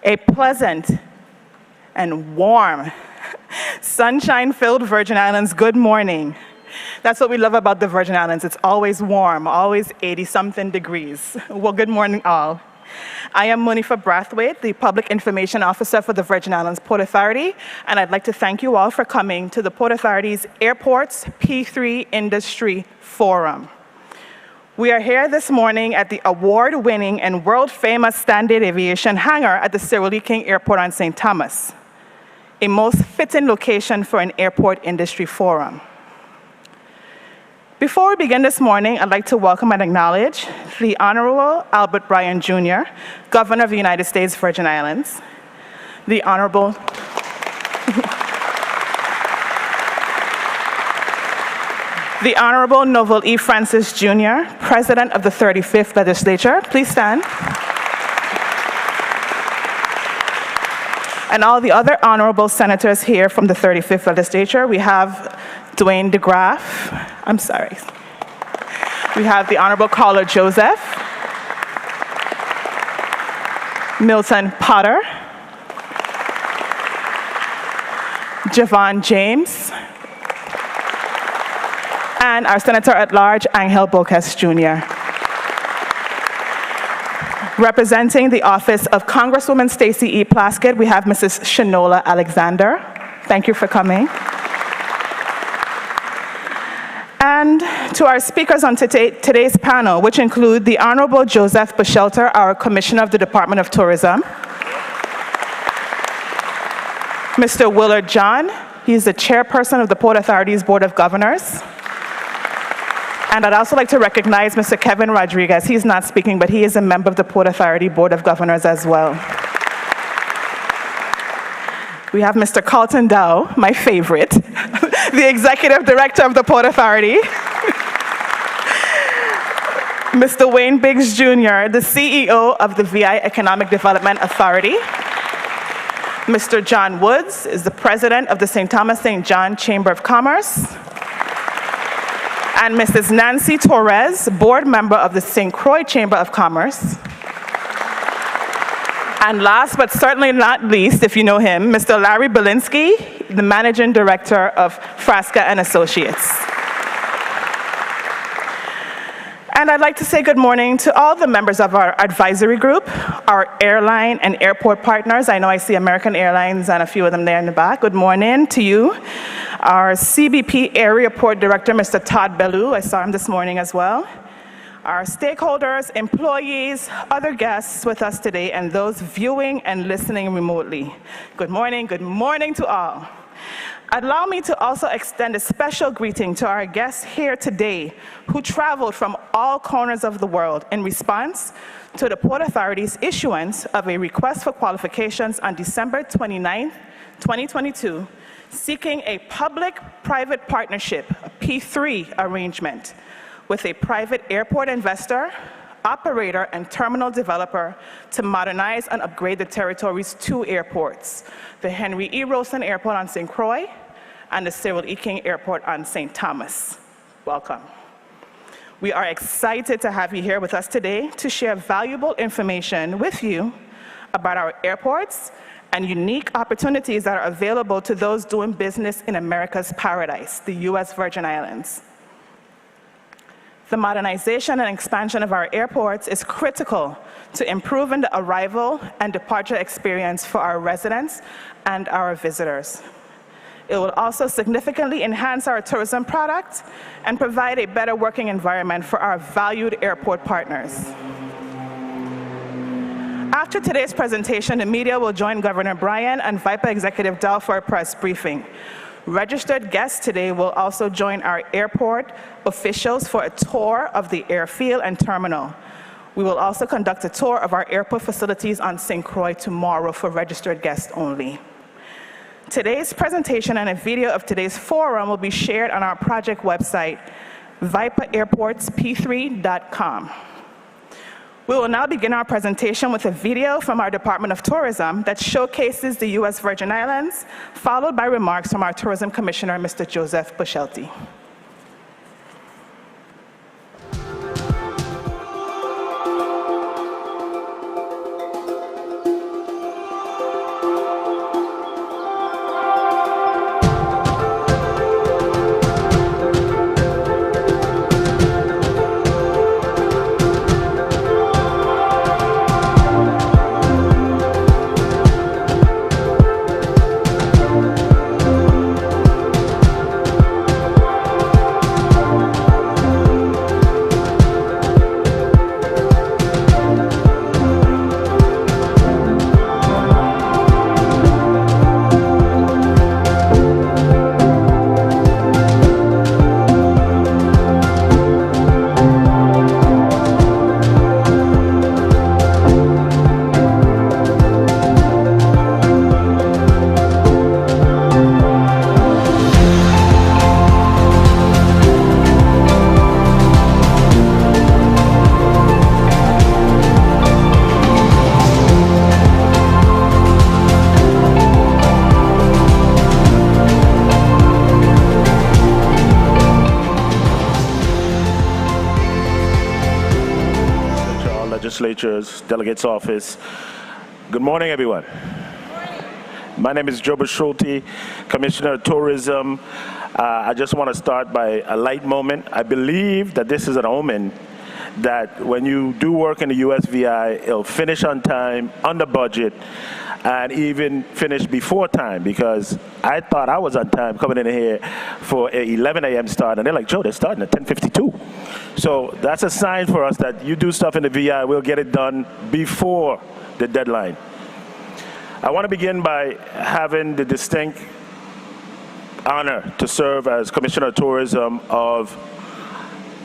A pleasant and warm, sunshine-filled Virgin Islands, good morning. That's what we love about the Virgin Islands. It's always warm, always 80-something degrees. Well, good morning, all. I am Munifa Brathwaite, the Public Information Officer for the Virgin Islands Port Authority, and I'd like to thank you all for coming to the Port Authority's Airports P3 Industry Forum. We are here this morning at the award-winning and world-famous Standard Aviation Hangar at the Cyril E Airport on St. Thomas, a most fitting location for an airport industry forum. Before we begin this morning, I'd like to welcome and acknowledge the Honorable Albert Bryan Jr., Governor of the United States Virgin Islands, the Honorable the Honorable Novel E. Francis Jr., President of the 35th Legislature. Please stand. And all the other honorable senators here from the 35th Legislature. We have Dwayne DeGraff. I'm sorry. We have the Honorable Carla Joseph, Milton Potter, Javon James, and our Senator at Large, Angel Bocas Jr. Representing the office of Congresswoman Stacey E. Plaskett, we have Mrs. Shanola Alexander. Thank you for coming. And to our speakers on today's panel, which include the Honorable Joseph Buchelter, our Commissioner of the Department of Tourism, Mr. Willard John, he's the Chairperson of the Port Authority's Board of Governors. And I'd also like to recognize Mr. Kevin Rodriguez. He's not speaking, but he is a member of the Port Authority Board of Governors as well. We have Mr. Carlton Dow, my favorite, the Executive Director of the Port Authority. Mr. Wayne Biggs Jr., the CEO of the VI Economic Development Authority. Mr. John Woods is the President of the St. Thomas St. John Chamber of Commerce. And Mrs. Nancy Torres, board member of the St. Croix Chamber of Commerce. And last but certainly not least, if you know him, Mr. Larry Belinsky, the managing director of Frasca and Associates. And I'd like to say good morning to all the members of our advisory group, our airline and airport partners. I know I see American Airlines and a few of them there in the back. Good morning to you. Our CBP Area Port Director, Mr. Todd Bellew, I saw him this morning as well. Our stakeholders, employees, other guests with us today, and those viewing and listening remotely. Good morning to all. Allow me to also extend a special greeting to our guests here today who traveled from all corners of the world in response to the Port Authority's issuance of a request for qualifications on December 29, 2022, seeking a public-private partnership, a P3 arrangement, with a private airport investor, operator, and terminal developer to modernize and upgrade the territory's two airports, the Henry E. Rosen Airport on St. Croix and the Cyril E. King Airport on St. Thomas. Welcome. We are excited to have you here with us today to share valuable information with you about our airports and unique opportunities that are available to those doing business in America's paradise, the U.S. Virgin Islands. The modernization and expansion of our airports is critical to improving the arrival and departure experience for our residents and our visitors. It will also significantly enhance our tourism product and provide a better working environment for our valued airport partners. After today's presentation, the media will join Governor Bryan and VIPA Executive Dow for a press briefing. Registered guests today will also join our airport officials for a tour of the airfield and terminal. We will also conduct a tour of our airport facilities on St. Croix tomorrow for registered guests only. Today's presentation and a video of today's forum will be shared on our project website, vipaAirportsP3.com. We will now begin our presentation with a video from our Department of Tourism that showcases the U.S. Virgin Islands, followed by remarks from our Tourism Commissioner, Mr. Joseph Buchelter. legislatures, delegates' office. Good morning, everyone. My name is Joba Schulte, Commissioner of Tourism. I just want to start by a light moment. I believe that this is an omen that when you do work in the USVI, it'll finish on time, under budget, and even finish before time, because I thought I was on time coming in here for an 11 a.m. start, and they're like, Joe, they're starting at 10:52. So that's a sign for us that you do stuff in the VI, we'll get it done before the deadline. I want to begin by having the distinct honor to serve as Commissioner of Tourism of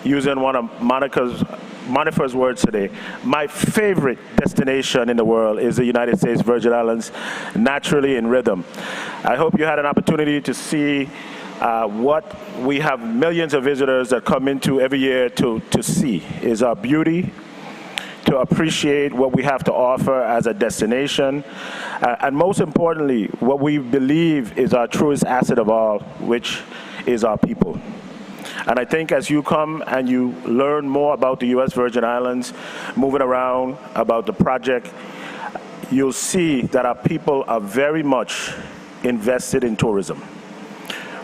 using one of Monifer's words today. My favorite destination in the world is the United States Virgin Islands, naturally in rhythm. I hope you had an opportunity to see what we have millions of visitors that come into every year to see, is our beauty, to appreciate what we have to offer as a destination, and most importantly, what we believe is our truest asset of all, which is our people. And I think as you come and you learn more about the U.S. Virgin Islands, moving around, about the project, you'll see that our people are very much invested in tourism.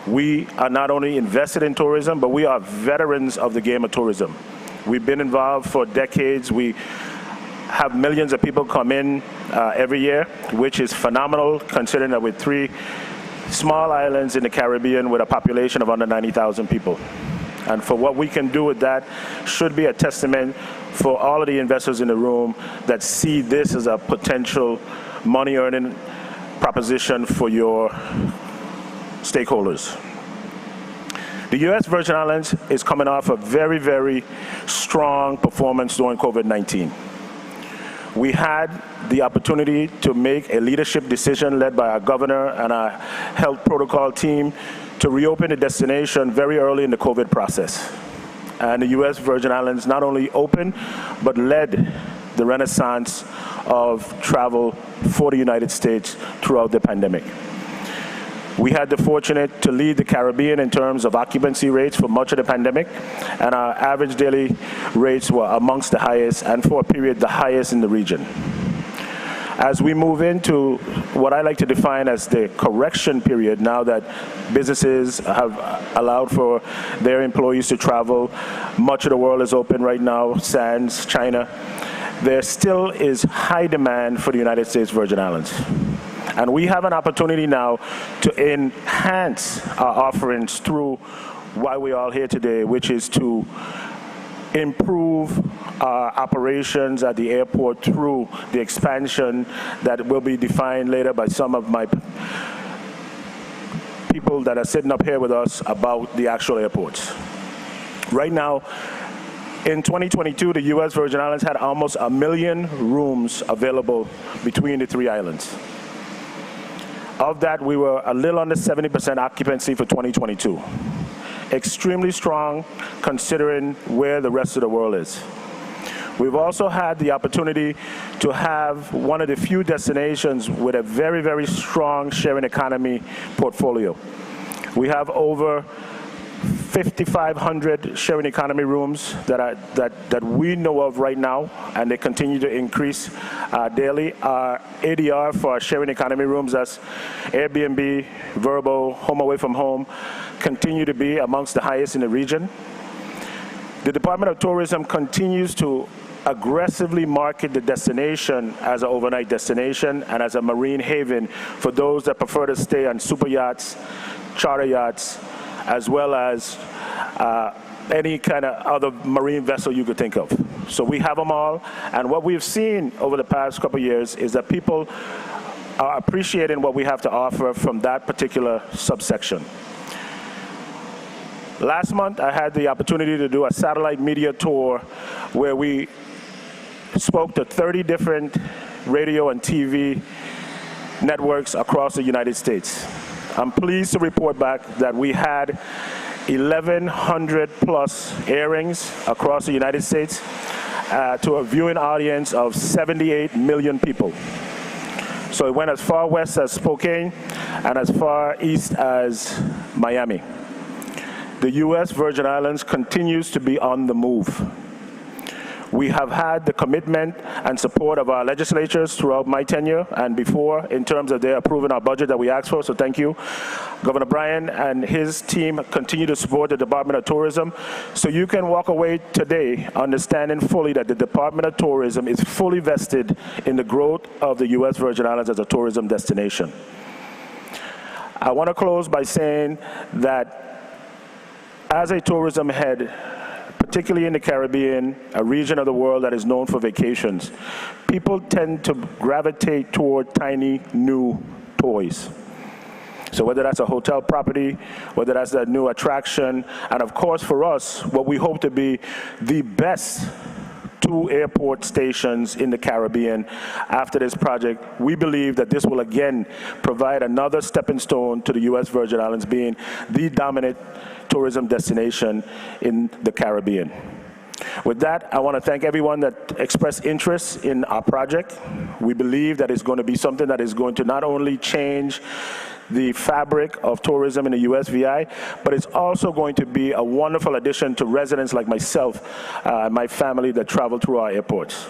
We are not only invested in tourism, but we are veterans of the game of tourism. We've been involved for decades. We have millions of people come in every year, which is phenomenal considering that we're 3 small islands in the Caribbean with a population of under 90,000 people. And for what we can do with that should be a testament for all of the investors in the room that see this as a potential money-earning proposition for your stakeholders. The U.S. Virgin Islands is coming off a very, very strong performance during COVID-19. We had the opportunity to make a leadership decision led by our governor and our health protocol team to reopen the destination very early in the COVID process. And the U.S. Virgin Islands not only opened, but led the renaissance of travel for the United States throughout the pandemic. We had the fortunate to lead the Caribbean in terms of occupancy rates for much of the pandemic, and our average daily rates were amongst the highest, and for a period, the highest in the region. As we move into what I like to define as the correction period, now that businesses have allowed for their employees to travel, much of the world is open right now, sans China, there still is high demand for the United States Virgin Islands. And we have an opportunity now to enhance our offerings through why we're all here today, which is to improve our operations at the airport through the expansion that will be defined later by some of my people that are sitting up here with us about the actual airports. Right now, in 2022, the U.S. Virgin Islands had almost 1 million rooms available between the 3 islands. Of that, we were a little under 70% occupancy for 2022. Extremely strong considering where the rest of the world is. We've also had the opportunity to have one of the few destinations with a very, very strong sharing economy portfolio. We have over 5,500 sharing economy rooms that we know of right now, and they continue to increase daily. Our ADR for our sharing economy rooms, that's Airbnb, Vrbo, Home Away from Home, continue to be amongst the highest in the region. The Department of Tourism continues to aggressively market the destination as an overnight destination and as a marine haven for those that prefer to stay on super yachts, charter yachts, as well as any kind of other marine vessel you could think of. So we have them all, and what we've seen over the past couple of years is that people are appreciating what we have to offer from that particular subsection. Last month, I had the opportunity to do a satellite media tour where we spoke to 30 different radio and TV networks across the United States. I'm pleased to report back that we had 1,100 plus airings across the United States to a viewing audience of 78 million people. So it went as far west as Spokane and as far east as Miami. The U.S. Virgin Islands continues to be on the move. We have had the commitment and support of our legislatures throughout my tenure and before in terms of their approving our budget that we asked for, so thank you. Governor Bryan and his team continue to support the Department of Tourism, so you can walk away today understanding fully that the Department of Tourism is fully vested in the growth of the U.S. Virgin Islands as a tourism destination. I want to close by saying that as a tourism head, particularly in the Caribbean, a region of the world that is known for vacations, people tend to gravitate toward tiny new toys. So whether that's a hotel property, whether that's a new attraction, and of course for us, what we hope to be the best 2 airport stations in the Caribbean after this project, we believe that this will again provide another stepping stone to the U.S. Virgin Islands being the dominant tourism destination in the Caribbean. With that, I want to thank everyone that expressed interest in our project. We believe that it's going to be something that is going to not only change the fabric of tourism in the USVI, but it's also going to be a wonderful addition to residents like myself and my family that travel through our airports.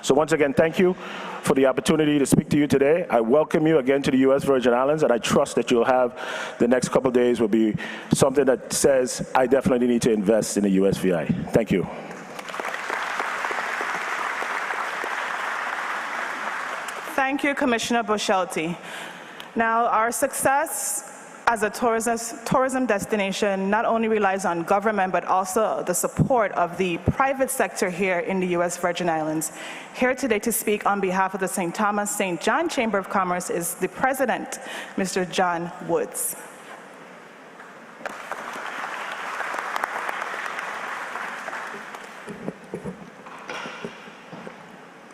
So once again, thank you for the opportunity to speak to you today. I welcome you again to the U.S. Virgin Islands, and I trust that you'll have the next couple of days will be something that says, I definitely need to invest in the USVI. Thank you. Thank you, Commissioner Bushelty. Now, our success as a tourism destination not only relies on government, but also the support of the private sector here in the U.S. Virgin Islands. Here today to speak on behalf of the St. Thomas St. John Chamber of Commerce is the President, Mr. John Woods.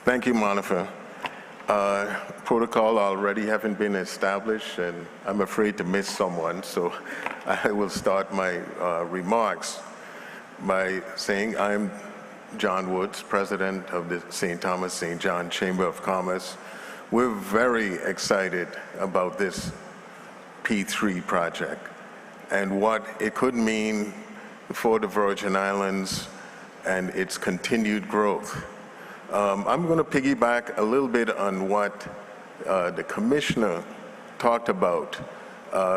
Thank you, Monica. Protocol already haven't been established, and I'm afraid to miss someone, so I will start my remarks by saying I'm John Woods, President of the St. Thomas St. John Chamber of Commerce. We're very excited about this P3 project and what it could mean for the Virgin Islands and its continued growth. I'm going to piggyback a little bit on what the Commissioner talked about.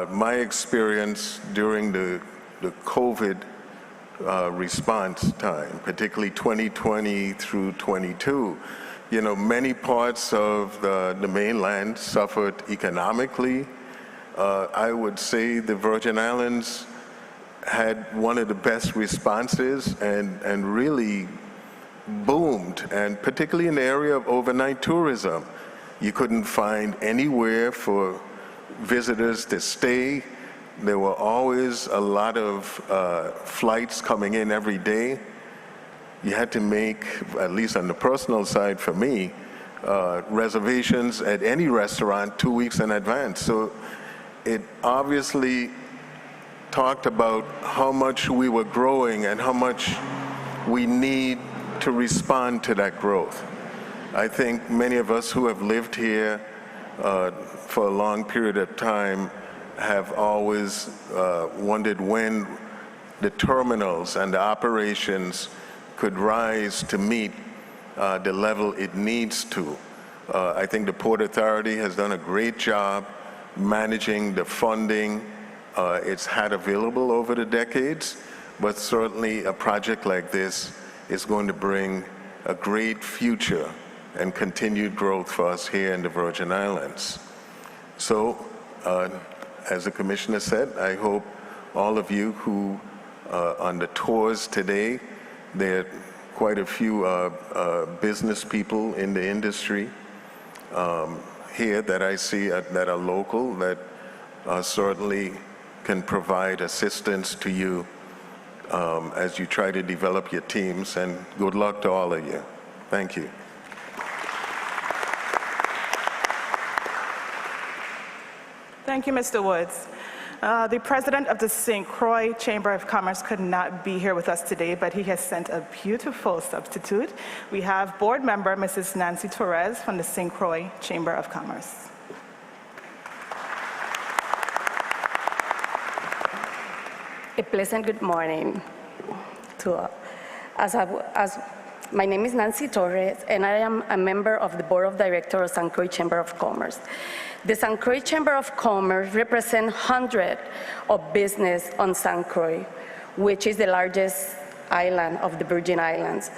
My experience during the COVID response time, particularly 2020 through 22. You know, many parts of the mainland suffered economically. I would say the Virgin Islands had one of the best responses and really boomed, and particularly in the area of overnight tourism. You couldn't find anywhere for visitors to stay. There were always a lot of flights coming in every day. You had to make, at least on the personal side for me, reservations at any restaurant 2 weeks in advance. So it obviously talked about how much we were growing and how much we need to respond to that growth. I think many of us who have lived here for a long period of time have always wondered when the terminals and the operations could rise to meet the level it needs to. I think the Port Authority has done a great job managing the funding it's had available over the decades, but certainly a project like this is going to bring a great future and continued growth for us here in the Virgin Islands. So, as the Commissioner said, I hope all of you who on the tours today, there are quite a few business people in the industry here that I see that are local that certainly can provide assistance to you as you try to develop your teams, and good luck to all of you. Thank you. Thank you, Mr. Woods. The president of the St. Croix Chamber of Commerce could not be here with us today, but he has sent a beautiful substitute. We have board member Mrs. Nancy Torres from the St. Croix Chamber of Commerce. A pleasant good morning to all. As My name is Nancy Torres, and I am a member of the Board of Directors of St. Croix Chamber of Commerce. The St. Croix Chamber of Commerce represents hundreds of business on St. Croix, which is the largest island of the Virgin Islands,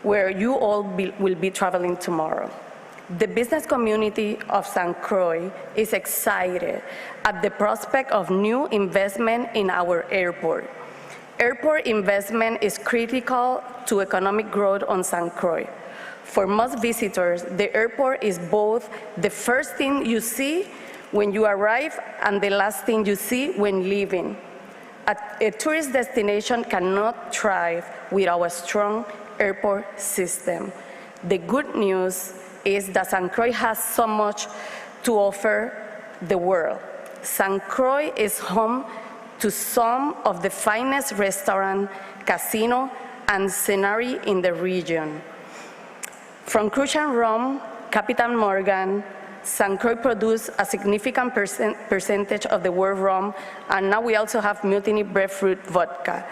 where you all will be traveling tomorrow. The business community of St. Croix is excited at the prospect of new investment in our airport. Airport investment is critical to economic growth on St. Croix. For most visitors, the airport is both the first thing you see when you arrive and the last thing you see when leaving. A tourist destination cannot thrive without a strong airport system. The good news is that St. Croix has so much to offer the world. St. Croix is home to some of the finest restaurant, casino, and scenery in the region. From Croix and Rum, Captain Morgan, St. Croix produced a significant percentage of the world rum, and now we also have Mutiny Breadfruit Vodka.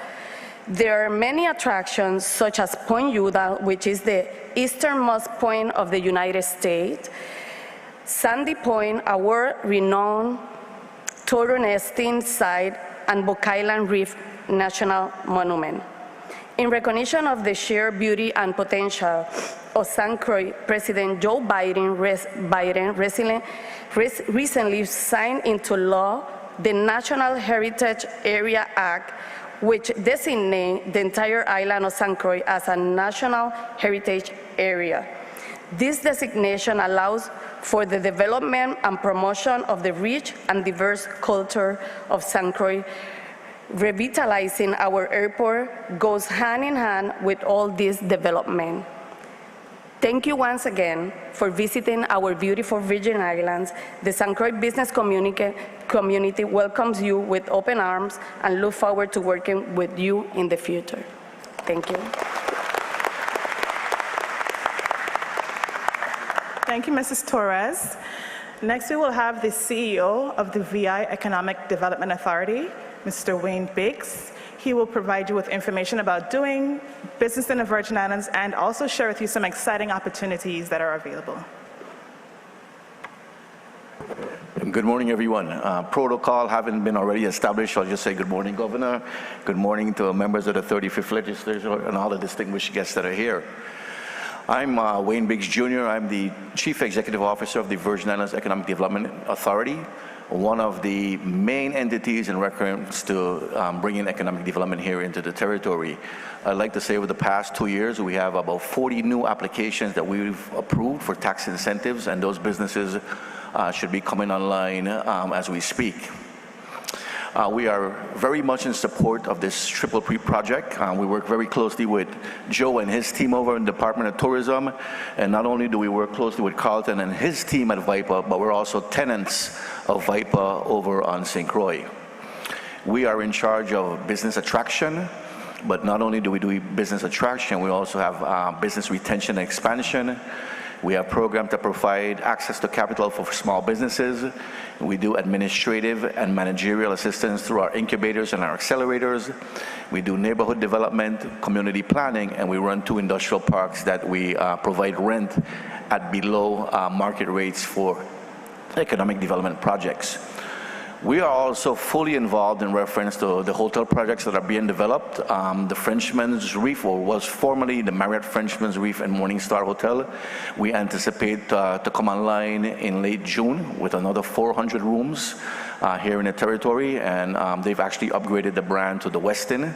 There are many attractions, such as Point Udall, which is the easternmost point of the United States, Sandy Point, a world-renowned tourism site, and Book Island Reef National Monument. In recognition of the sheer beauty and potential of St. Croix, President Joe Biden recently signed into law the National Heritage Area Act, which designates the entire island of St. Croix as a National Heritage Area. This designation allows for the development and promotion of the rich and diverse culture of St. Croix. Revitalizing our airport goes hand in hand with all this development. Thank you once again for visiting our beautiful Virgin Islands. The St. Croix business community welcomes you with open arms and look forward to working with you in the future. Thank you. Thank you, Mrs. Torres. Next, we will have the CEO of the VI Economic Development Authority, Mr. Wayne Biggs. He will provide you with information about doing business in the Virgin Islands and also share with you some exciting opportunities that are available. Good morning, everyone. Protocol having been already established, I'll just say good morning, Governor. Good morning to members of the 35th Legislature and all the distinguished guests that are here. I'm Wayne Biggs Jr. I'm the Chief Executive Officer of the Virgin Islands Economic Development Authority, one of the main entities in reference to bringing economic development here into the territory. I'd like to say over the past 2 years, we have about 40 new applications that we've approved for tax incentives, and those businesses should be coming online as we speak. We are very much in support of this Triple P project. We work very closely with Joe and his team over in the Department of Tourism, and not only do we work closely with Carlton and his team at VIPA, but we're also tenants of VIPA over on St. Croix. We are in charge of business attraction, but not only do we do business attraction, we also have business retention and expansion. We have programs that provide access to capital for small businesses. We do administrative and managerial assistance through our incubators and our accelerators. We do neighborhood development, community planning, and we run 2 industrial parks that we provide rent at below market rates for economic development projects. We are also fully involved in reference to the hotel projects that are being developed. The Frenchman's Reef, or was formerly the Marriott Frenchman's Reef and Morningstar Hotel. We anticipate to come online in late June with another 400 rooms here in the territory, and they've actually upgraded the brand to the Westin.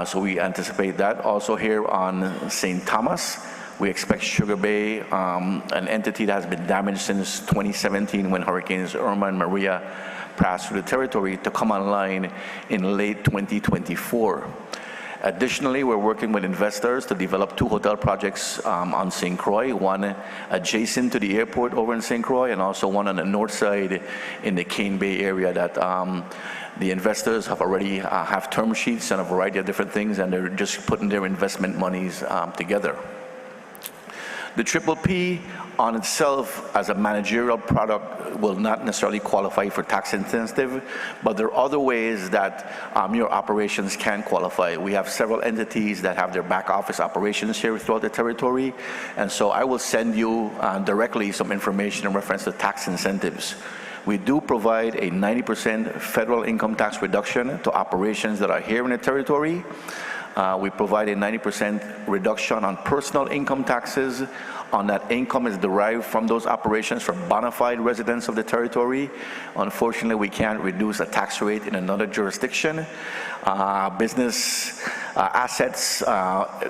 So we anticipate that. Also here on St. Thomas, we expect Sugar Bay, an entity that has been damaged since 2017 when Hurricanes Irma and Maria passed through the territory, to come online in late 2024. Additionally, we're working with investors to develop 2 hotel projects on St. Croix, one adjacent to the airport over in St. Croix, and also one on the north side in the Cane Bay area that the investors have already have term sheets and a variety of different things, and they're just putting their investment monies together. The Triple P on itself as a managerial product will not necessarily qualify for tax incentive, but there are other ways that your operations can qualify. We have several entities that have their back office operations here throughout the territory, and so I will send you directly some information in reference to tax incentives. We do provide a 90% federal income tax reduction to operations that are here in the territory. We provide a 90% reduction on personal income taxes on that income is derived from those operations for bona fide residents of the territory. Unfortunately, we can't reduce a tax rate in another jurisdiction. Business assets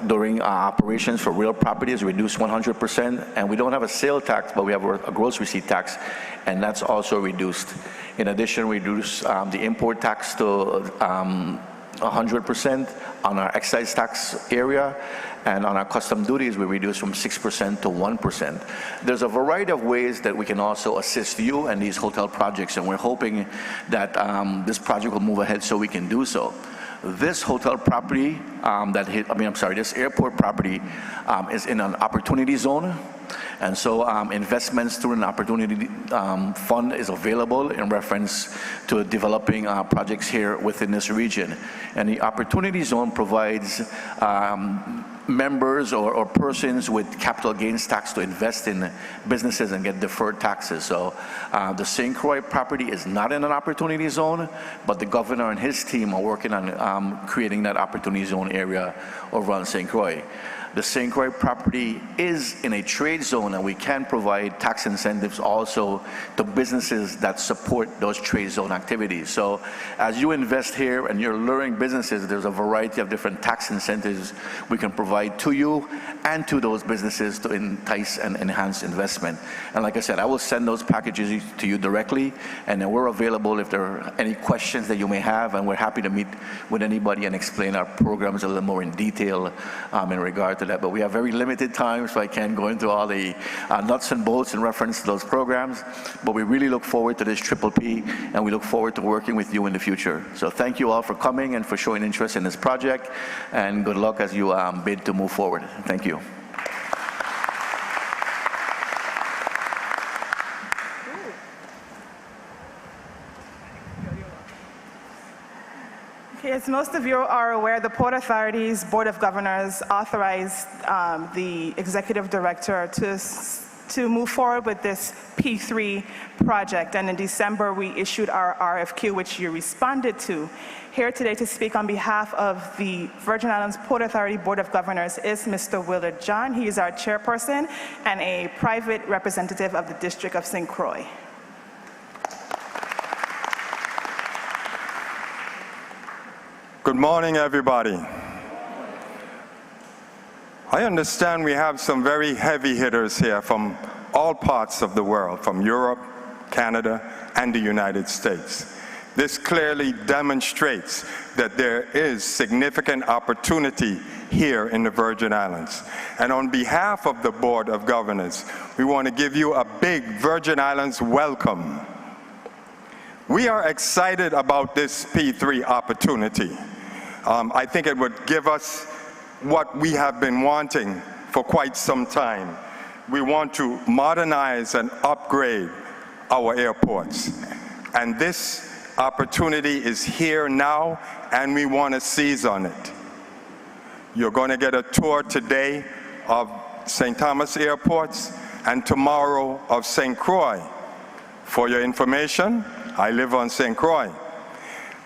during operations for real property is reduced 100%, and we don't have a sale tax, but we have a gross receipt tax, and that's also reduced. In addition, we reduce the import tax to 100% on our excise tax area, and on our custom duties we reduce from 6% to 1%. There's a variety of ways that we can also assist you in these hotel projects, and we're hoping that this project will move ahead so we can do so. This hotel property this airport property is in an opportunity zone. And so investments through an opportunity fund is available in reference to developing projects here within this region. And the opportunity zone provides members or persons with capital gains tax to invest in businesses and get deferred taxes. So the St. Croix property is not in an opportunity zone, but the governor and his team are working on creating that opportunity zone area over on St. Croix. The St. Croix property is in a trade zone, and we can provide tax incentives also to businesses that support those trade zone activities. So as you invest here and you're luring businesses, there's a variety of different tax incentives we can provide to you and to those businesses to entice and enhance investment. And like I said, I will send those packages to you directly, and then we're available if there are any questions that you may have, and we're happy to meet with anybody and explain our programs a little more in detail in regard to that. But we have very limited time, so I can't go into all the nuts and bolts in reference to those programs. But we really look forward to this Triple P, and we look forward to working with you in the future. So thank you all for coming and for showing interest in this project, and good luck as you bid to move forward. Thank you. Okay, as most of you are aware, the Port Authority's Board of Governors authorized the Executive Director to move forward with this P3 project, and in December we issued our RFQ, which you responded to. Here today to speak on behalf of the Virgin Islands Port Authority Board of Governors is Mr. Willard John. He is our chairperson and a private representative of the District of St. Croix. Good morning, everybody. I understand we have some very heavy hitters here from all parts of the world, from Europe, Canada, and the United States. This clearly demonstrates that there is significant opportunity here in the Virgin Islands. And on behalf of the Board of Governors, we want to give you a big Virgin Islands welcome. We are excited about this P3 opportunity. I think it would give us what we have been wanting for quite some time. We want to modernize and upgrade our airports. And this opportunity is here now, and we want to seize on it. You're going to get a tour today of St. Thomas Airports and tomorrow of St. Croix. For your information, I live on St. Croix.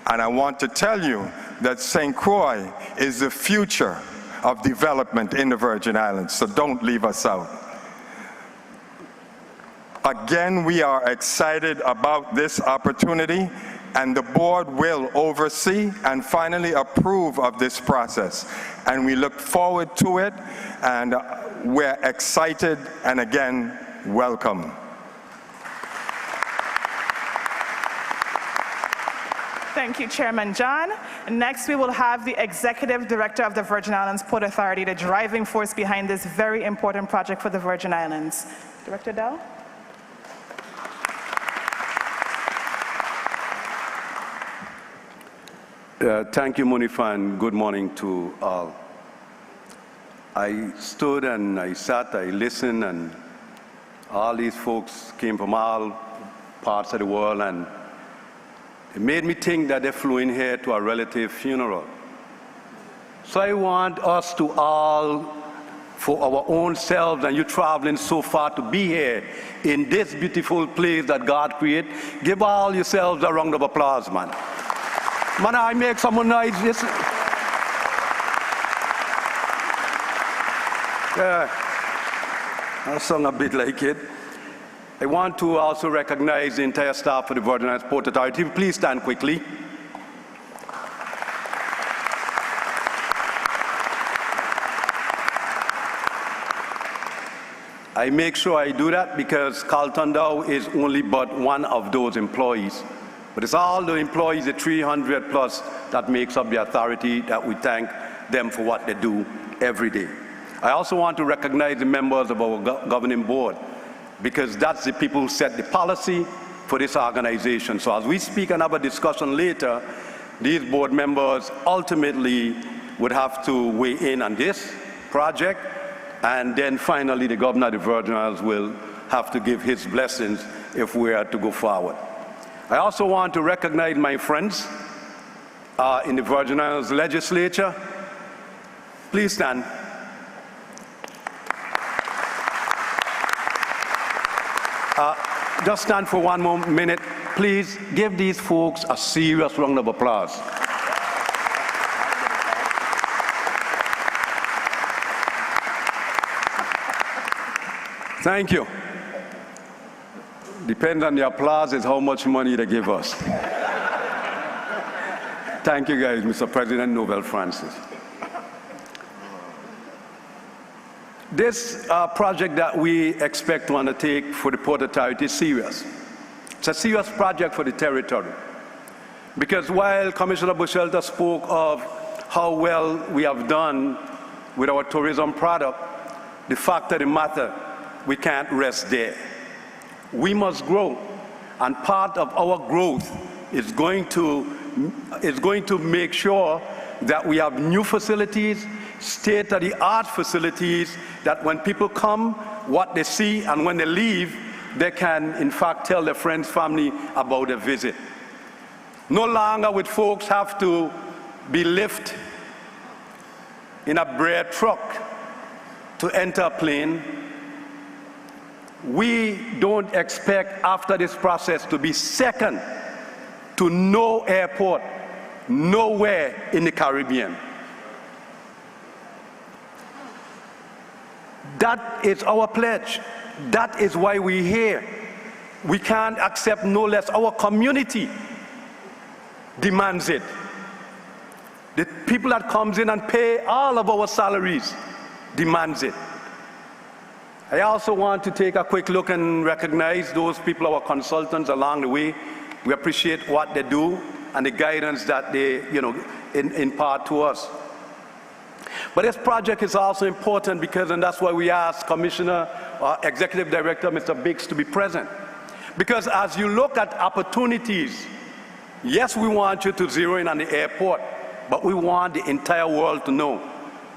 And I want to tell you that St. Croix is the future of development in the Virgin Islands, so don't leave us out. Again, we are excited about this opportunity, and the board will oversee and finally approve of this process. And we look forward to it, and we're excited, and again, welcome. Thank you, Chairman John. Next, we will have the Executive Director of the Virgin Islands Port Authority, the driving force behind this very important project for the Virgin Islands. Director Dell? Thank you, Munifa, and good morning to all. I stood and I sat, I listened, and all these folks came from all parts of the world, and it made me think that they flew in here to a relative funeral. So I want us to all, for our own selves, and you traveling so far to be here in this beautiful place that God created, give all yourselves a round of applause, man. Man, I make some noise. Yeah, I sung a bit like it. I want to also recognize the entire staff of the Virgin Islands Port Authority. Please stand quickly. I make sure I do that because Carlton Dow is only but one of those employees. But it's all the employees, the 300 plus, that makes up the authority, that we thank them for what they do every day. I also want to recognize the members of our governing board, because that's the people who set the policy for this organization. So as we speak and have a discussion later, these board members ultimately would have to weigh in on this project, and then finally the governor of the Virgin Islands will have to give his blessings if we are to go forward. I also want to recognize my friends in the Virgin Islands legislature. Please stand. Just stand for one more minute. Please give these folks a serious round of applause. Thank you. Depends on the applause is how much money they give us. Thank you guys, Mr. President Nobel Francis. This project that we expect to undertake for the Port Authority is serious. It's a serious project for the territory. Because while Commissioner Bushelter spoke of how well we have done with our tourism product, the fact of the matter, we can't rest there. We must grow, and part of our growth is going to make sure that we have new facilities, state-of-the-art facilities, that when people come, what they see, and when they leave, they can, in fact, tell their friends, family about their visit. No longer would folks have to be lifted in a bread truck to enter a plane. We don't expect after this process to be second to no airport, nowhere in the Caribbean. That is our pledge. That is why we're here. We can't accept no less. Our community demands it. The people that comes in and pay all of our salaries demands it. I also want to take a quick look and recognize those people, our consultants along the way. We appreciate what they do and the guidance that they, impart to us. But this project is also important because, and that's why we asked Commissioner, Executive Director, Mr. Biggs, to be present. Because as you look at opportunities, yes, we want you to zero in on the airport, but we want the entire world to know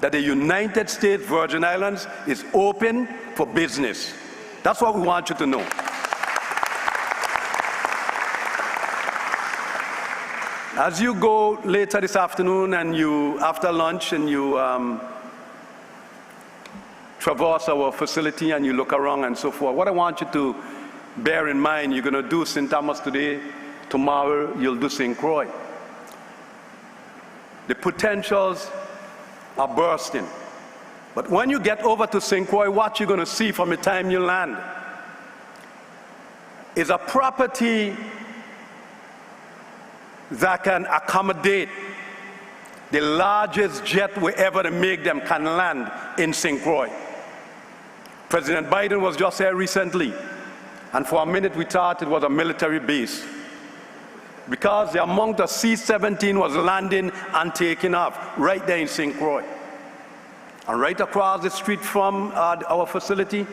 that the United States Virgin Islands is open for business. That's what we want you to know. As you go later this afternoon and after lunch, and you traverse our facility and you look around and so forth, what I want you to bear in mind, you're going to do St. Thomas today, tomorrow you'll do St. Croix. The potentials are bursting. But when you get over to St. Croix, what you're going to see from the time you land is a property that can accommodate the largest jet wherever they make them can land in St. Croix. President Biden was just here recently, and for a minute we thought it was a military base, because the amount of C-17 was landing and taking off right there in St. Croix. And right across the street from our facility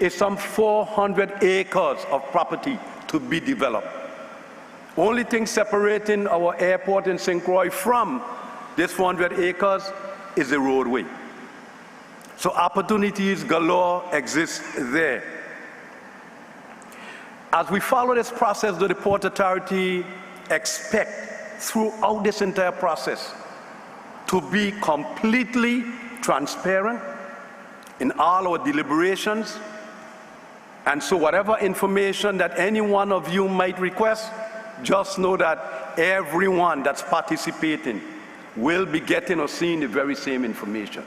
is some 400 acres of property to be developed. Only thing separating our airport in St. Croix from this 400 acres is the roadway. So opportunities galore exist there. As we follow this process, the Port Authority expect throughout this entire process to be completely transparent in all our deliberations. And so whatever information that any one of you might request, just know that everyone that's participating will be getting or seeing the very same information.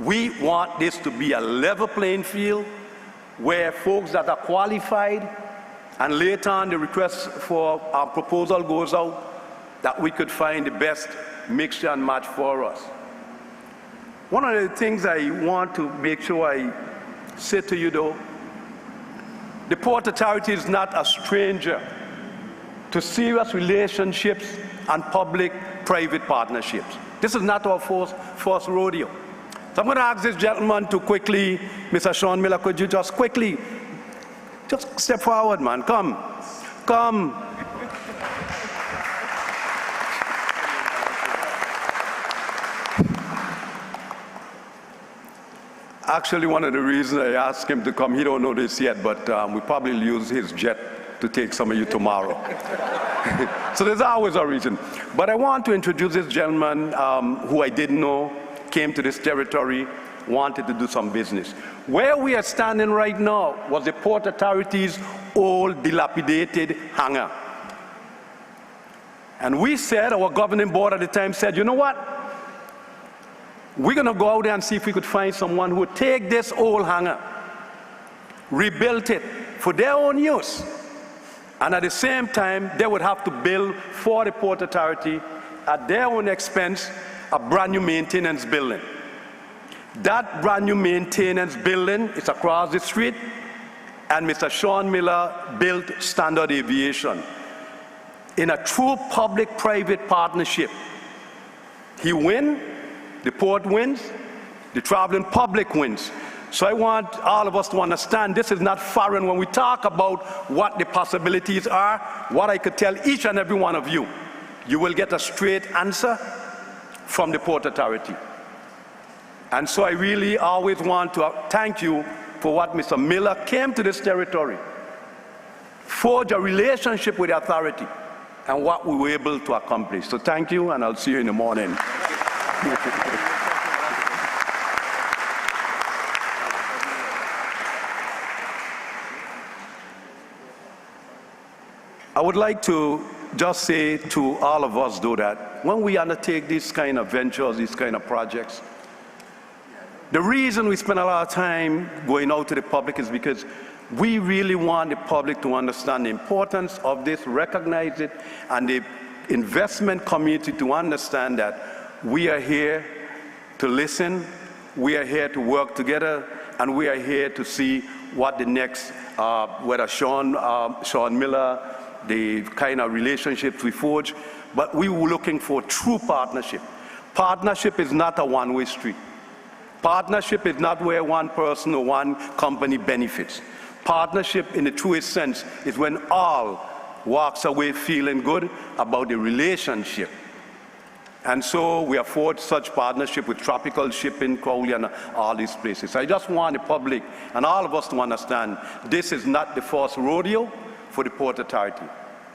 We want this to be a level playing field where folks that are qualified and later on the request for our proposal goes out, that we could find the best mixture and match for us. One of the things I want to make sure I say to you though, the Port Authority is not a stranger to serious relationships and public-private partnerships. This is not our first rodeo. So I'm going to ask this gentleman to quickly, Mr. Sean Miller, could you just quickly, just step forward, man, come. Actually, one of the reasons I asked him to come, he don't know this yet, but we probably use his jet to take some of you tomorrow. So there's always a reason. But I want to introduce this gentleman who I didn't know, came to this territory, wanted to do some business. Where we are standing right now was the Port Authority's old dilapidated hangar. And we said, our governing board at the time said, you know what? We're going to go out there and see if we could find someone who would take this old hangar, rebuild it for their own use, and at the same time, they would have to build for the Port Authority at their own expense a brand new maintenance building. That brand new maintenance building is across the street, and Mr. Sean Miller built Standard Aviation in a true public-private partnership. He wins. The port wins, the traveling public wins. So I want all of us to understand this is not foreign when we talk about what the possibilities are. What I could tell each and every one of you, you will get a straight answer from the Port Authority. And so I really always want to thank you for what Mr. Miller came to this territory, forge a relationship with the authority, and what we were able to accomplish. So thank you, and I'll see you in the morning. I would like to just say to all of us, though, that when we undertake these kind of ventures, these kind of projects, the reason we spend a lot of time going out to the public is because we really want the public to understand the importance of this, recognize it, and the investment community to understand that we are here to listen, we are here to work together, and we are here to see what the next, whether Sean Miller, the kind of relationships we forge, but we were looking for true partnership. Partnership is not a one-way street. Partnership is not where one person or one company benefits. Partnership in the truest sense is when all walks away feeling good about the relationship. And so we afford such partnership with Tropical Shipping, Croix, and all these places. I just want the public and all of us to understand this is not the first rodeo for the Port Authority.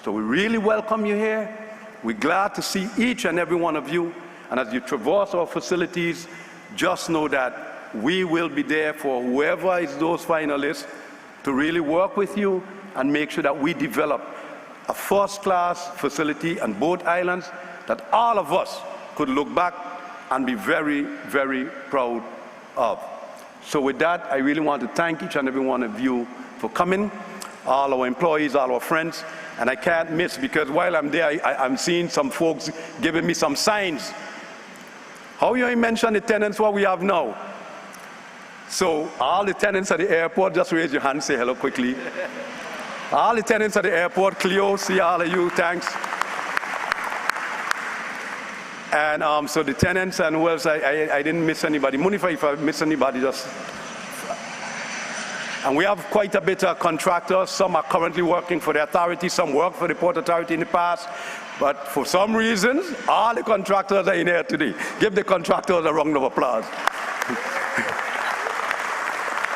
So we really welcome you here. We're glad to see each and every one of you. And as you traverse our facilities, just know that we will be there for whoever is those finalists to really work with you and make sure that we develop a first-class facility on both islands that all of us could look back and be very, very proud of. So with that, I really want to thank each and every one of you for coming, all our employees, all our friends, and I can't miss, because while I'm there, I'm seeing some folks giving me some signs. How you mention the tenants, what we have now? So all the tenants at the airport, just raise your hand, say hello quickly. All the tenants at the airport, Cleo, see all of you, thanks. And so the tenants and who else, I didn't miss anybody. Munifa, if I miss anybody, just. And we have quite a bit of contractors. Some are currently working for the authority, some worked for the Port Authority in the past. But for some reasons, all the contractors are in here today. Give the contractors a round of applause.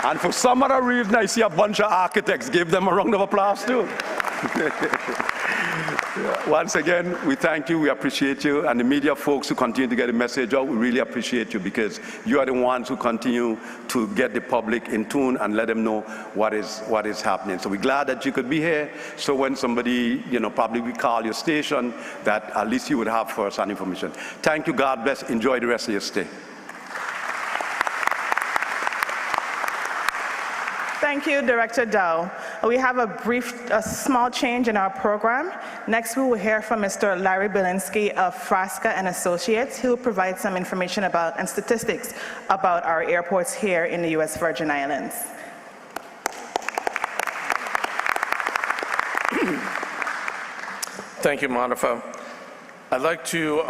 And for some other reason, I see a bunch of architects. Give them a round of applause, too. Once again, we thank you, we appreciate you, and the media folks who continue to get the message out, we really appreciate you because you are the ones who continue to get the public in tune and let them know what is happening. So we're glad that you could be here, so when somebody, probably we call your station, that at least you would have first-hand information. Thank you, God bless, enjoy the rest of your stay. Thank you, Director Dow. We have a small change in our program. Next, we will hear from Mr. Larry Belinsky of Frasca and Associates, who will provide some information about and statistics about our airports here in the U.S. Virgin Islands. Thank you, Monica. I'd like to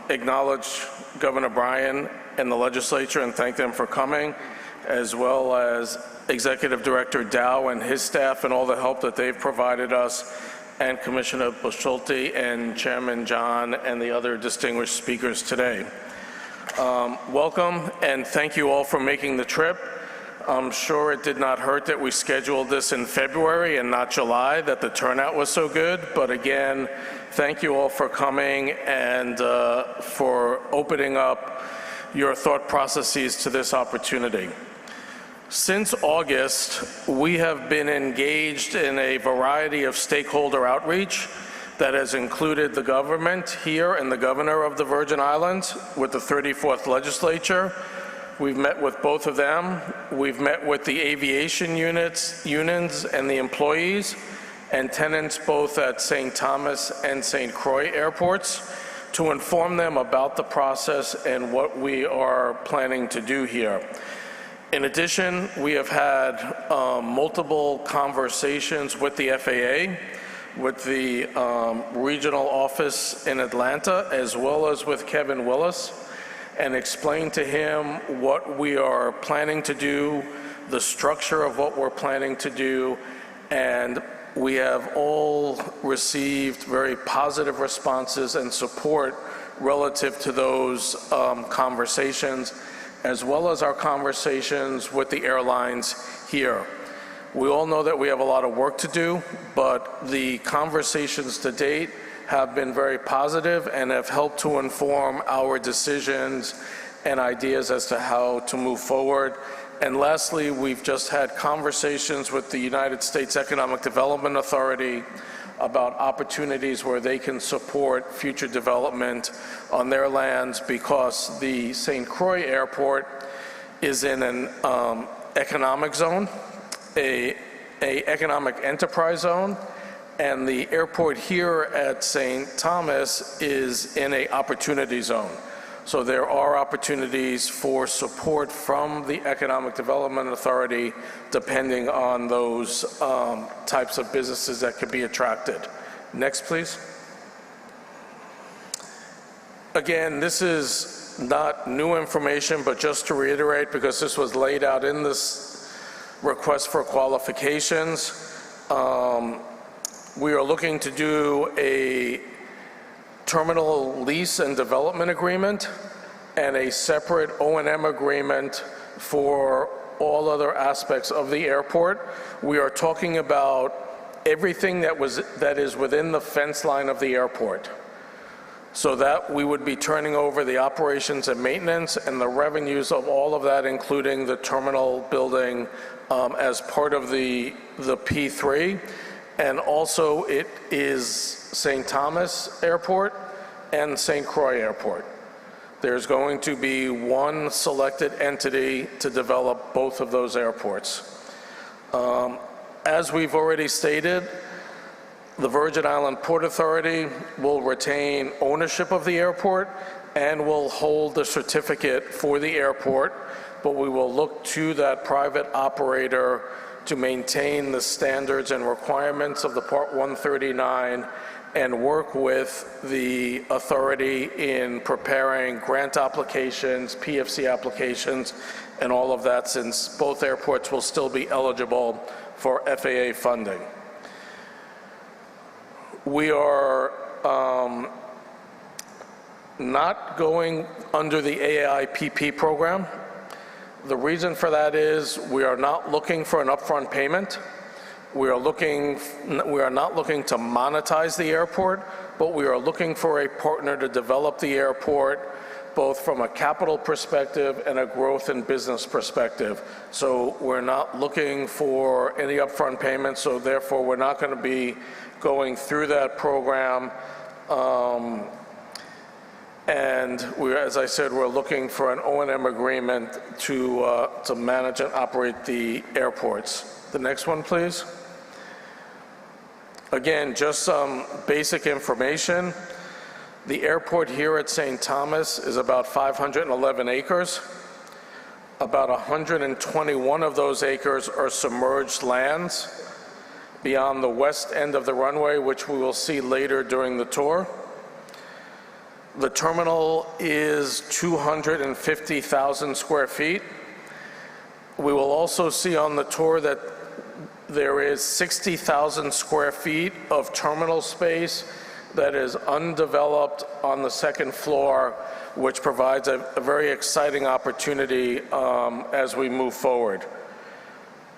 acknowledge Governor Bryan and the legislature and thank them for coming, as well as Executive Director Dow and his staff and all the help that they've provided us, and Commissioner Busholti and Chairman John and the other distinguished speakers today. Welcome and thank you all for making the trip. I'm sure it did not hurt that we scheduled this in February and not July, that the turnout was so good, but again, thank you all for coming and for opening up your thought processes to this opportunity. Since August, we have been engaged in a variety of stakeholder outreach that has included the government here and the governor of the Virgin Islands with the 34th legislature. We've met with both of them. We've met with the aviation unions and the employees and tenants both at St. Thomas and St. Croix airports to inform them about the process and what we are planning to do here. In addition, we have had multiple conversations with the FAA, with the regional office in Atlanta, as well as with Kevin Willis, and explained to him what we are planning to do, the structure of what we're planning to do, and we have all received very positive responses and support relative to those conversations, as well as our conversations with the airlines here. We all know that we have a lot of work to do, but the conversations to date have been very positive and have helped to inform our decisions and ideas as to how to move forward. And lastly, we've just had conversations with the United States Economic Development Authority about opportunities where they can support future development on their lands, because the St. Croix Airport is in an economic zone, a economic enterprise zone, and the airport here at St. Thomas is in a opportunity zone. So there are opportunities for support from the Economic Development Authority depending on those types of businesses that could be attracted. Next, please. Again, this is not new information, but just to reiterate, because this was laid out in this request for qualifications, we are looking to do a terminal lease and development agreement and a separate O&M agreement for all other aspects of the airport. We are talking about everything that is within the fence line of the airport, so that we would be turning over the operations and maintenance and the revenues of all of that, including the terminal building, as part of the P3. And also it is St. Thomas Airport and St. Croix Airport. There's going to be one selected entity to develop both of those airports. As we've already stated, the Virgin Island Port Authority will retain ownership of the airport and will hold the certificate for the airport, but we will look to that private operator to maintain the standards and requirements of the Part 139 and work with the authority in preparing grant applications, PFC applications, and all of that, since both airports will still be eligible for FAA funding. We are not going under the AIPP program. The reason for that is we are not looking for an upfront payment. We are not looking to monetize the airport, but we are looking for a partner to develop the airport, both from a capital perspective and a growth and business perspective. So we're not looking for any upfront payments, so therefore we're not going to be going through that program. And as I said, we're looking for an O&M agreement to manage and operate the airports. The next one, please. Again, just some basic information. The airport here at St. Thomas is about 511 acres. About 121 of those acres are submerged lands beyond the west end of the runway, which we will see later during the tour. The terminal is 250,000 square feet. We will also see on the tour that there is 60,000 square feet of terminal space that is undeveloped on the second floor, which provides a very exciting opportunity as we move forward.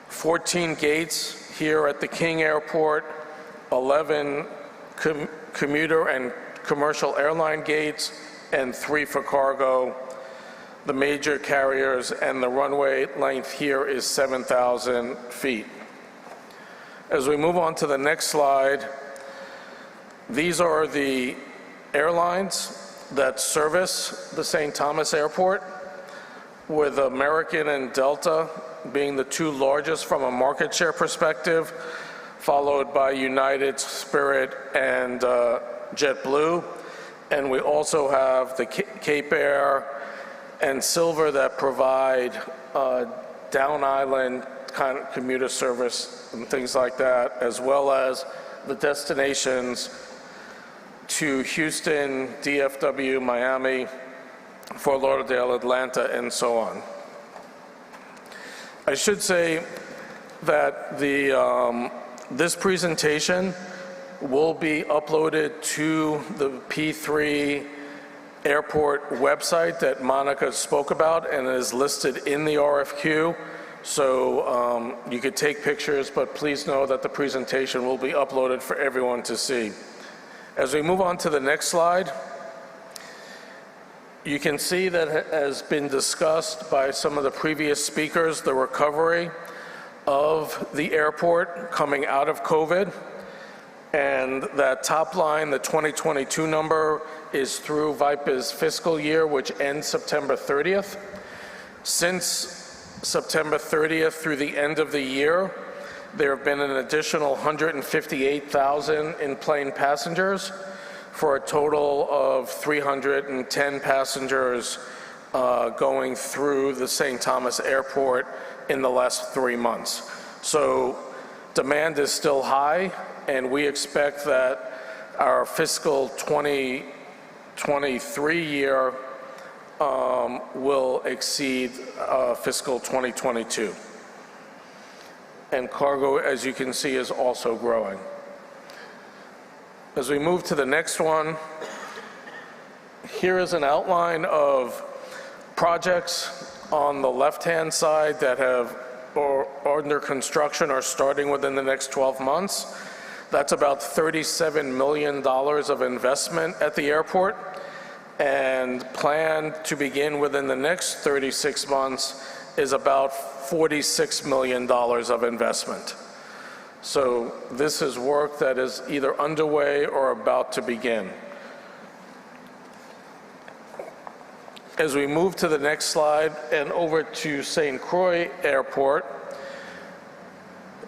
14 gates here at the King Airport, 11 commuter and commercial airline gates, and 3 for cargo. The major carriers, and the runway length here is 7,000 feet. As we move on to the next slide, these are the airlines that service the St. Thomas Airport, with American and Delta being the 2 largest from a market share perspective, followed by United, Spirit, and JetBlue. And we also have the Cape Air and Silver that provide down island kind of commuter service and things like that, as well as the destinations to Houston, DFW, Miami, Fort Lauderdale, Atlanta, and so on. I should say that this presentation will be uploaded to the P3 airport website that Monica spoke about and is listed in the RFQ. So you could take pictures, but please know that the presentation will be uploaded for everyone to see. As we move on to the next slide, you can see that has been discussed by some of the previous speakers, the recovery of the airport coming out of COVID. And that top line, the 2022 number, is through VIPA's fiscal year, which ends September 30th. Since September 30th through the end of the year, there have been an additional 158,000 in-plane passengers, for a total of 310 passengers going through the St. Thomas Airport in the last 3 months. So demand is still high, and we expect that our fiscal 2023 year will exceed fiscal 2022. And cargo, as you can see, is also growing. As we move to the next one, here is an outline of projects on the left-hand side that are under construction or starting within the next 12 months. That's about $37 million of investment at the airport, and planned to begin within the next 36 months is about $46 million of investment. So this is work that is either underway or about to begin. As we move to the next slide and over to St. Croix Airport,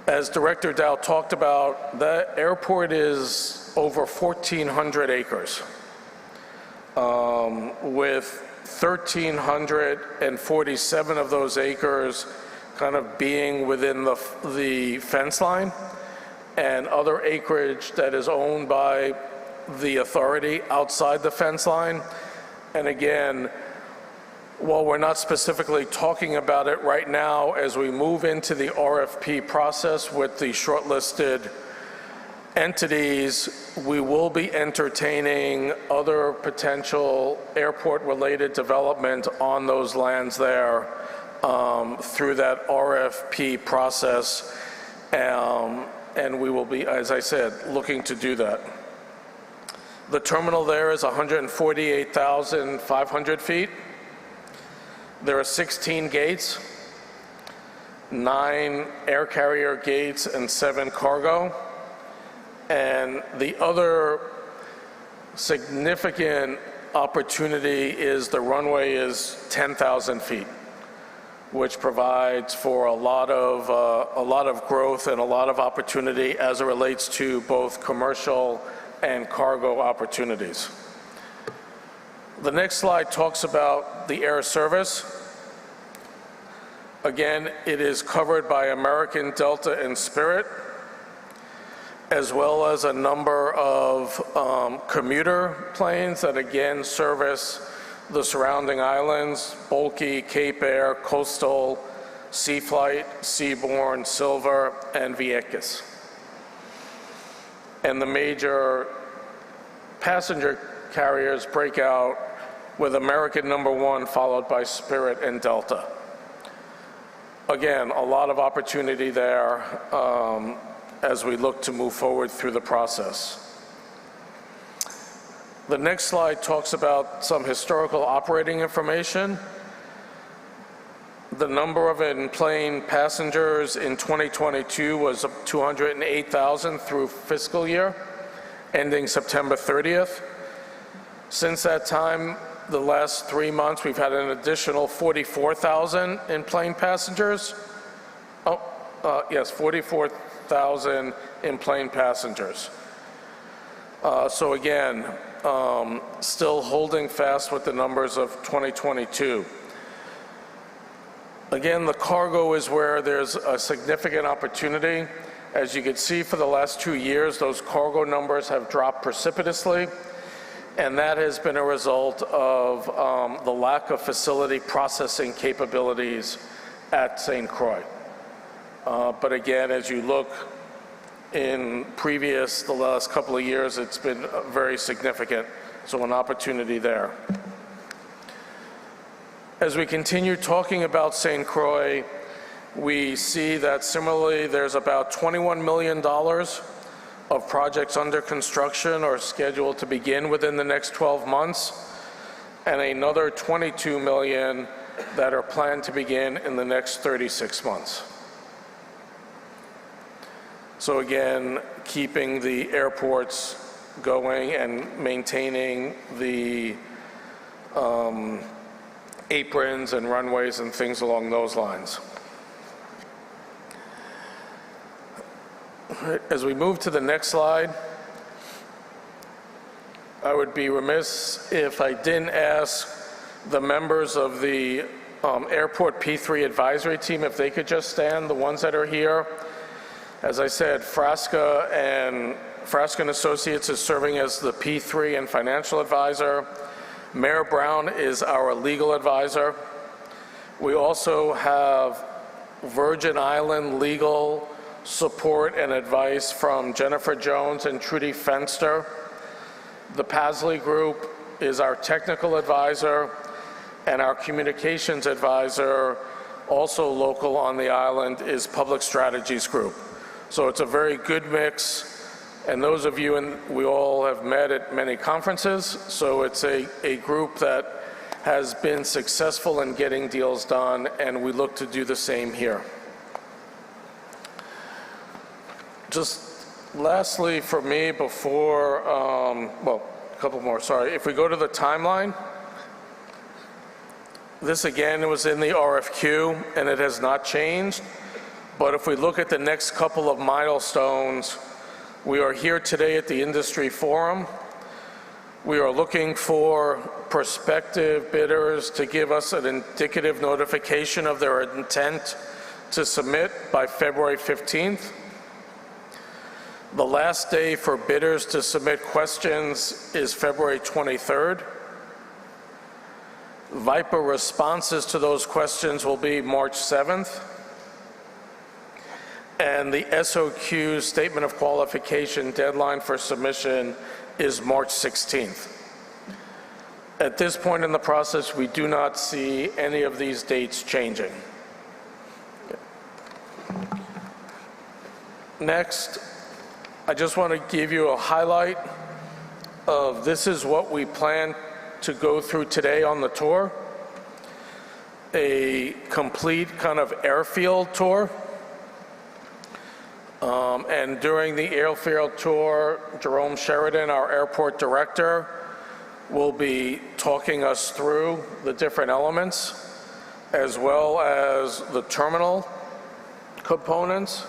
as Director Dow talked about, the airport is over 1,400 acres, with 1,347 of those acres kind of being within the fence line, and other acreage that is owned by the authority outside the fence line. And again, while we're not specifically talking about it right now, as we move into the RFP process with the shortlisted entities, we will be entertaining other potential airport-related development on those lands there through that RFP process, and we will be, as I said, looking to do that. The terminal there is 148,500 feet. There are 16 gates, 9 air carrier gates and 7 cargo. And the other significant opportunity is the runway is 10,000 feet, which provides for a lot of growth and a lot of opportunity as it relates to both commercial and cargo opportunities. The next slide talks about the air service. Again, it is covered by American, Delta, and Spirit, as well as a number of commuter planes that again service the surrounding islands: bulky, Cape Air, Coastal, Sea Flight, Seabourn, Silver, and VIPA. And the major passenger carriers break out with American #1, followed by Spirit and Delta. Again, a lot of opportunity there as we look to move forward through the process. The next slide talks about some historical operating information. The number of in-plane passengers in 2022 was 208,000 through fiscal year, ending September 30th. Since that time, the last 3 months, we've had an additional 44,000 in-plane passengers. Yes, 44,000 in-plane passengers. So again, still holding fast with the numbers of 2022. Again, the cargo is where there's a significant opportunity. As you can see, for the last 2 years, those cargo numbers have dropped precipitously, and that has been a result of the lack of facility processing capabilities at St. Croix. But again, as you look in the last couple of years, it's been very significant, so an opportunity there. As we continue talking about St. Croix, we see that similarly there's about $21 million of projects under construction or scheduled to begin within the next 12 months, and another $22 million that are planned to begin in the next 36 months. So again, keeping the airports going and maintaining the aprons and runways and things along those lines. As we move to the next slide, I would be remiss if I didn't ask the members of the Airport P3 advisory team if they could just stand, the ones that are here. As I said, Frasca and Associates is serving as the P3 and financial advisor. Mayor Brown is our legal advisor. We also have Virgin Island legal support and advice from Jennifer Jones and Trudy Fenster. The Pasley Group is our technical advisor, and our communications advisor, also local on the island, is Public Strategies Group. So it's a very good mix. And those of you, we all have met at many conferences, so it's a group that has been successful in getting deals done, and we look to do the same here. Just lastly for me before, well, a couple more, sorry. If we go to the timeline, this again was in the RFQ, and it has not changed. But if we look at the next couple of milestones, we are here today at the Industry Forum. We are looking for prospective bidders to give us an indicative notification of their intent to submit by February 15th. The last day for bidders to submit questions is February 23rd. VIPA responses to those questions will be March 7th. And the SOQ Statement of Qualification deadline for submission is March 16th. At this point in the process, we do not see any of these dates changing. Next, I just want to give you a highlight of this is what we plan to go through today on the tour. A complete kind of airfield tour. And during the airfield tour, Jerome Sheridan, our airport director, will be talking us through the different elements, as well as the terminal components,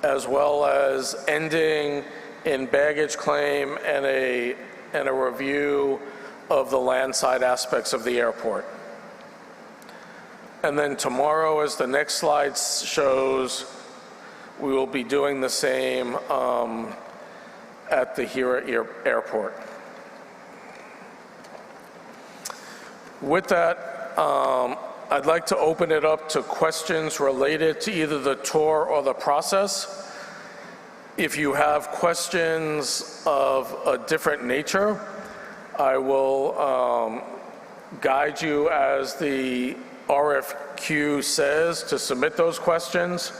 as well as ending in baggage claim and a review of the landside aspects of the airport. And then tomorrow, as the next slide shows, we will be doing the same at the Hira Airport. With that, I'd like to open it up to questions related to either the tour or the process. If you have questions of a different nature, I will guide you as the RFQ says to submit those questions,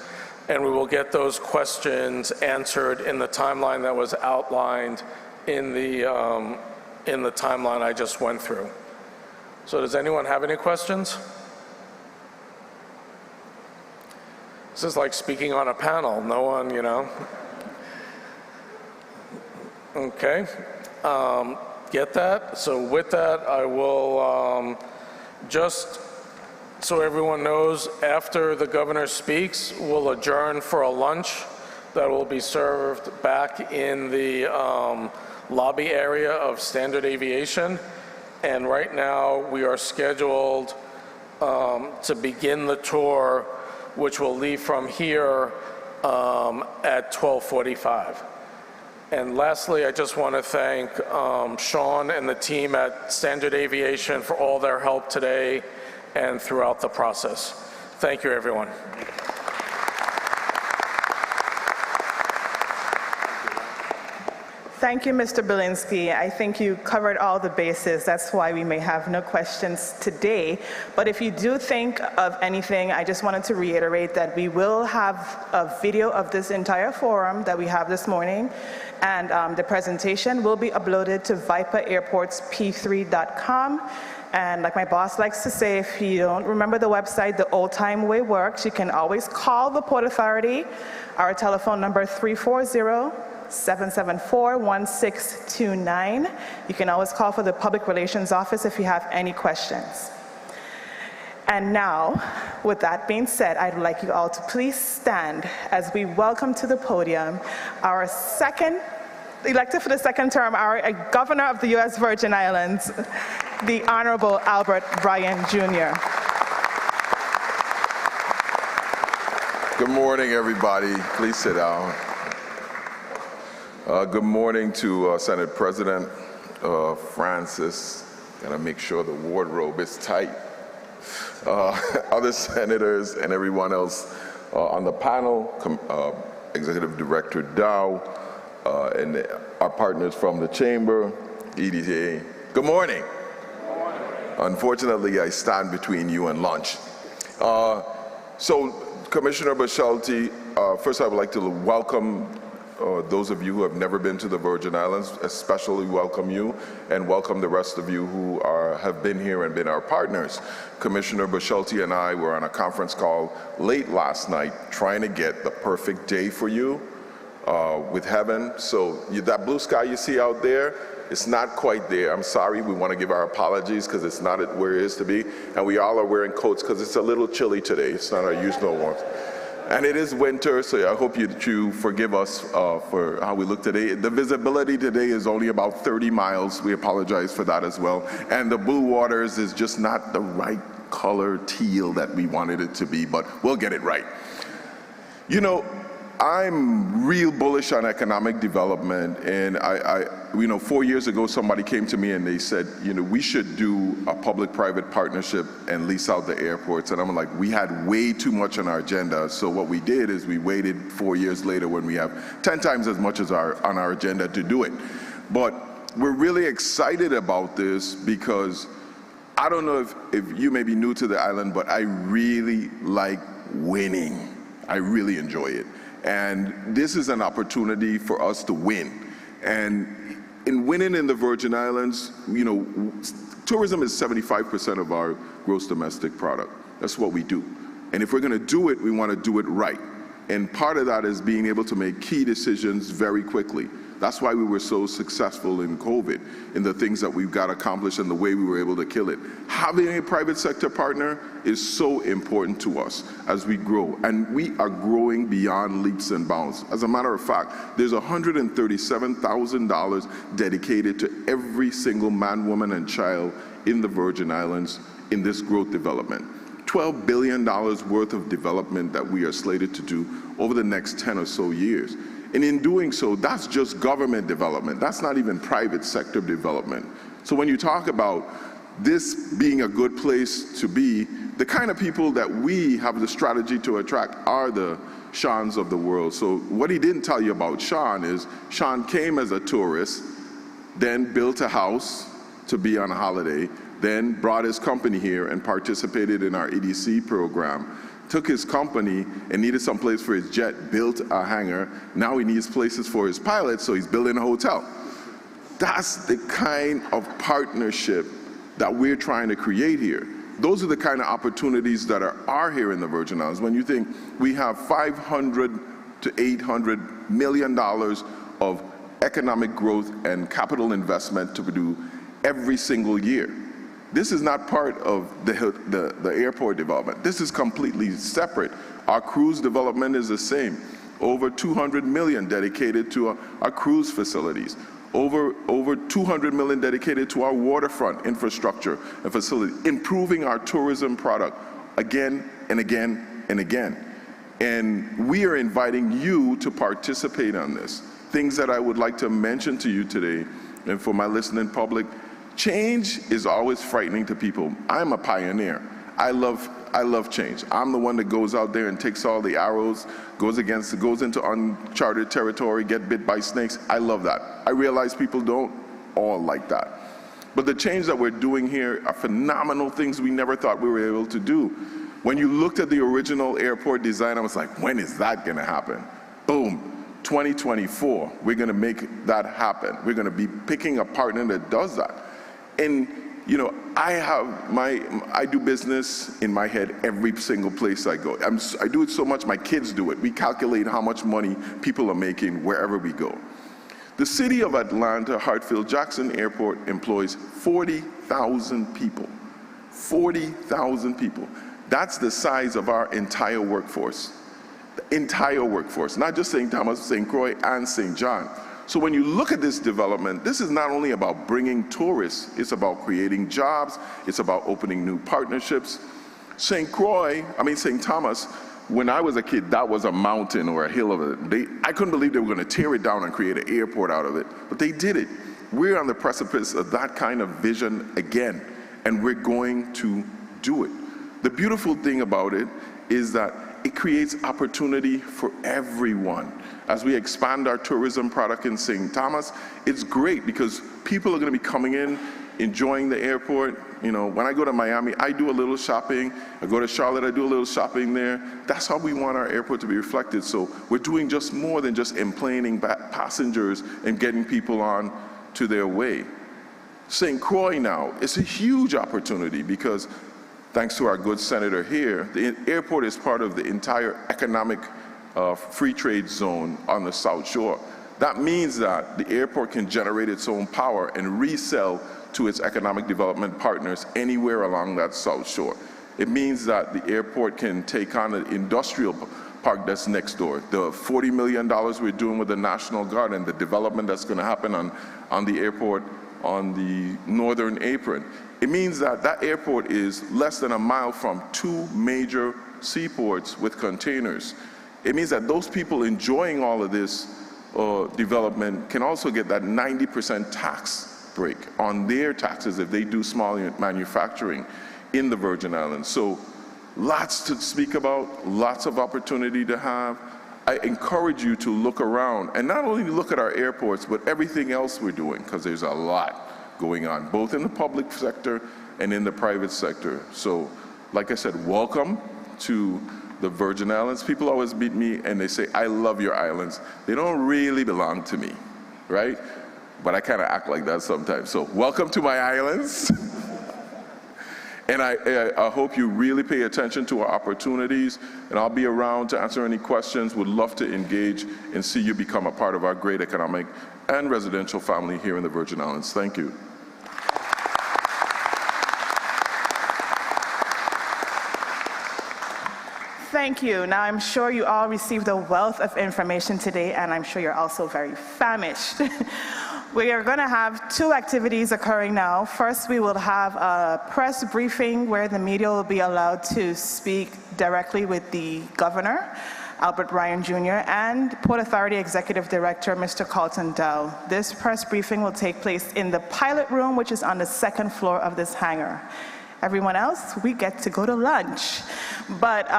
and we will get those questions answered in the timeline that was outlined in the timeline I just went through. So does anyone have any questions? This is like speaking on a panel. No one, you know. Okay. Get that? So with that, I will just so everyone knows, after the governor speaks, we'll adjourn for a lunch that will be served back in the lobby area of Standard Aviation. And right now, we are scheduled to begin the tour, which will leave from here at 12:45. And lastly, I just want to thank Sean and the team at Standard Aviation for all their help today and throughout the process. Thank you, everyone. Thank you, Mr. Belinsky. I think you covered all the bases. That's why we may have no questions today. But if you do think of anything, I just wanted to reiterate that we will have a video of this entire forum that we have this morning, and the presentation will be uploaded to VIPAairportsp3.com. And like my boss likes to say, if you don't remember the website, the old time way works. You can always call the Port Authority. Our telephone number 340-774-1629. You can always call for the Public Relations Office if you have any questions. And now, with that being said, I'd like you all to please stand as we welcome to the podium our elected for the second term, our Governor of the U.S. Virgin Islands, the Honorable Albert Bryan, Jr. Good morning, everybody. Please sit down. Good morning to Senate President Francis. Gotta make sure the wardrobe is tight. Other senators and everyone else on the panel, Executive Director Dow, and our partners from the Chamber, EDA. Good morning. Unfortunately, I stand between you and lunch. So, Commissioner Bushalty, first I would like to welcome those of you who have never been to the Virgin Islands, especially welcome you, and welcome the rest of you who have been here and been our partners. Commissioner Bushalty and I were on a conference call late last night trying to get the perfect day for you with heaven. So that blue sky you see out there, it's not quite there. I'm sorry, we want to give our apologies because it's not where it is to be. And we all are wearing coats because it's a little chilly today. It's not our usual warmth. And it is winter, so I hope you forgive us for how we look today. The visibility today is only about 30 miles. We apologize for that as well. And the blue waters is just not the right color teal that we wanted it to be, but we'll get it right. You know, I'm real bullish on economic development, and you know, 4 years ago somebody came to me and they said, you know, we should do a public-private partnership and lease out the airports. And I'm like, we had way too much on our agenda. So what we did is we waited 4 years later when we have 10 times as much as on our agenda to do it. But we're really excited about this because I don't know if you may be new to the island, but I really like winning. I really enjoy it. And this is an opportunity for us to win. And in winning in the Virgin Islands, you know, tourism is 75% of our gross domestic product. That's what we do. And if we're going to do it, we want to do it right. And part of that is being able to make key decisions very quickly. That's why we were so successful in COVID, in the things that we've got accomplished and the way we were able to kill it. Having a private sector partner is so important to us as we grow. And we are growing beyond leaps and bounds. As a matter of fact, there's $137,000 dedicated to every single man, woman, and child in the Virgin Islands in this growth development. $12 billion worth of development that we are slated to do over the next 10 or so years. And in doing so, that's just government development. That's not even private sector development. So when you talk about this being a good place to be, the kind of people that we have the strategy to attract are the Seans of the world. So what he didn't tell you about Sean is Sean came as a tourist, then built a house to be on a holiday, then brought his company here and participated in our EDC program, took his company and needed some place for his jet, built a hangar. Now he needs places for his pilots, so he's building a hotel. That's the kind of partnership that we're trying to create here. Those are the kind of opportunities that are here in the Virgin Islands. When you think we have $500 to $800 million of economic growth and capital investment to do every single year. This is not part of the airport development. This is completely separate. Our cruise development is the same. Over $200 million dedicated to our cruise facilities. Over $200 million dedicated to our waterfront infrastructure and facility, improving our tourism product again and again and again. And we are inviting you to participate on this. Things that I would like to mention to you today, and for my listening public, change is always frightening to people. I'm a pioneer. I love change. I'm the one that goes out there and takes all the arrows, goes into uncharted territory, get bit by snakes. I love that. I realize people don't all like that. But the change that we're doing here are phenomenal things we never thought we were able to do. When you looked at the original airport design, I was like, when is that going to happen? Boom. 2024, we're going to make that happen. We're going to be picking a partner that does that. And you know, I do business in my head every single place I go. I do it so much, my kids do it. We calculate how much money people are making wherever we go. The city of Atlanta, Hartsfield-Jackson Airport employs 40,000 people. 40,000 people. That's the size of our entire workforce. The entire workforce, not just St. Thomas, St. Croix, and St. John. So when you look at this development, this is not only about bringing tourists, it's about creating jobs, it's about opening new partnerships. St. Thomas, when I was a kid, that was a mountain or a hill of it. I couldn't believe they were going to tear it down and create an airport out of it, but they did it. We're on the precipice of that kind of vision again, and we're going to do it. The beautiful thing about it is that it creates opportunity for everyone. As we expand our tourism product in St. Thomas, it's great because people are going to be coming in, enjoying the airport. You know, when I go to Miami, I do a little shopping. I go to Charlotte, I do a little shopping there. That's how we want our airport to be reflected. So we're doing just more than just enplaning passengers and getting people on to their way. St. Croix now, it's a huge opportunity because thanks to our good senator here, the airport is part of the entire economic free trade zone on the South Shore. That means that the airport can generate its own power and resell to its economic development partners anywhere along that South Shore. It means that the airport can take on an industrial park that's next door. The $40 million we're doing with the National Guard and the development that's going to happen on the airport on the northern apron. It means that that airport is less than a mile from two major seaports with containers. It means that those people enjoying all of this development can also get that 90% tax break on their taxes if they do small manufacturing in the Virgin Islands. So lots to speak about, lots of opportunity to have. I encourage you to look around and not only look at our airports, but everything else we're doing, because there's a lot going on, both in the public sector and in the private sector. So, like I said, welcome to the Virgin Islands. People always meet me and they say, I love your islands. They don't really belong to me, right? But I kind of act like that sometimes. So welcome to my islands. And I hope you really pay attention to our opportunities, and I'll be around to answer any questions. Would love to engage and see you become a part of our great economic and residential family here in the Virgin Islands. Thank you. Thank you. Now, I'm sure you all received a wealth of information today, and I'm sure you're also very famished. We are going to have two activities occurring now. First, we will have a press briefing where the media will be allowed to speak directly with the governor, Albert Ryan Jr., and Port Authority Executive Director, Mr. Carlton Dow. This press briefing will take place in the pilot room, which is on the second floor of this hangar. Everyone else, we get to go to lunch. But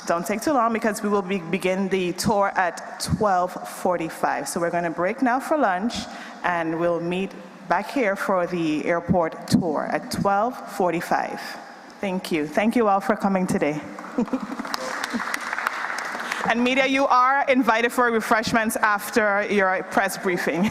don't take too long, because we will begin the tour at 12:45. So we're going to break now for lunch, and we'll meet back here for the airport tour at 12:45. Thank you. Thank you all for coming today. And media, you are invited for refreshments after your press briefing.